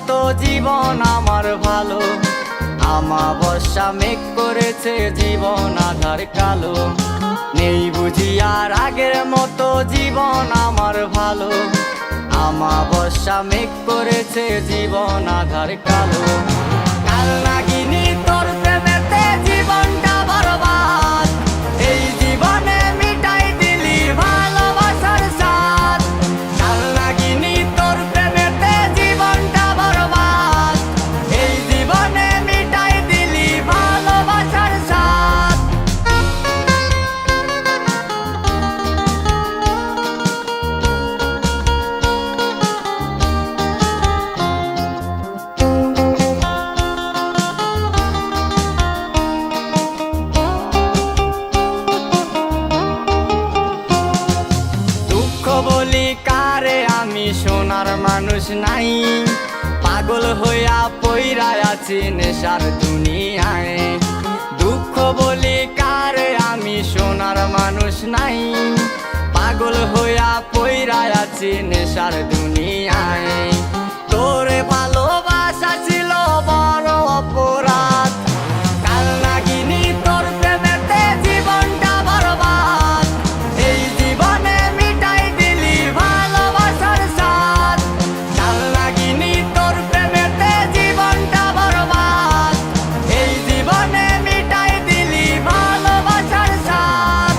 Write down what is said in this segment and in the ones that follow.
মতো জীবন আমার ভালো, আমাবস্যা মেঘ করেছে জীবন আধার কালো। নেই বুঝি আর আগের মতো জীবন আমার ভালো, আমাবস্যা মেঘ করেছে জীবন আধার কালো। কাল নাগিনী তোর প্রেমেতে জীবনটা বরবাদ, এই জীবনে মিটাই দিলি ভালোবাসার স্বাদ। কাল নাগিনী তোর প্রেমেতে জীবনটা বরবাদ, এই জীবনে মিটাই দিলি ভালোবাসার স্বাদ। বলি কারে আমি সোনার মানুষ নাই, পাগল হইয়া পইরা আছি নেশার দুনিয়ায়। দুঃখ বলি কারে আমি সোনার মানুষ নাই, পাগল হইয়া পইরা আছি নেশার দুনিয়ায়। তোরে ভালোবাসা ছিল বড় অপরাধ, কাল নাগিনী তোর প্রেমেতে জীবনটা বরবাদ, এই জীবনে মিটাই দিলি ভালোবাসার স্বাদ। কাল নাগিনী তোর প্রেমেতে জীবনটা বরবাদ, এই জীবনে মিটাই দিলি ভালোবাসার স্বাদ।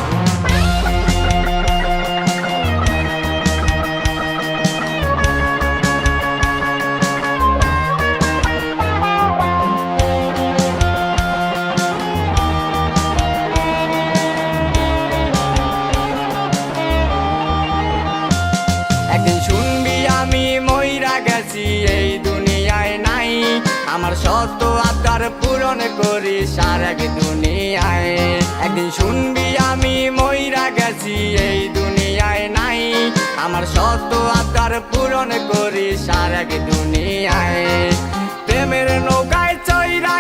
একদিন শুনবি আমি মইরা গেছি এই দুনিয়ায় নাই, আমার শত আবদার পূরণ করিস আর এক দুনিয়ায়। একদিন শুনবি আমি মইরা গেছি এই দুনিয়ায় নাই, আমার শত আবদার পূরণ করিস আর এক দুনিয়ায়। প্রেমের নৌকায় চইরা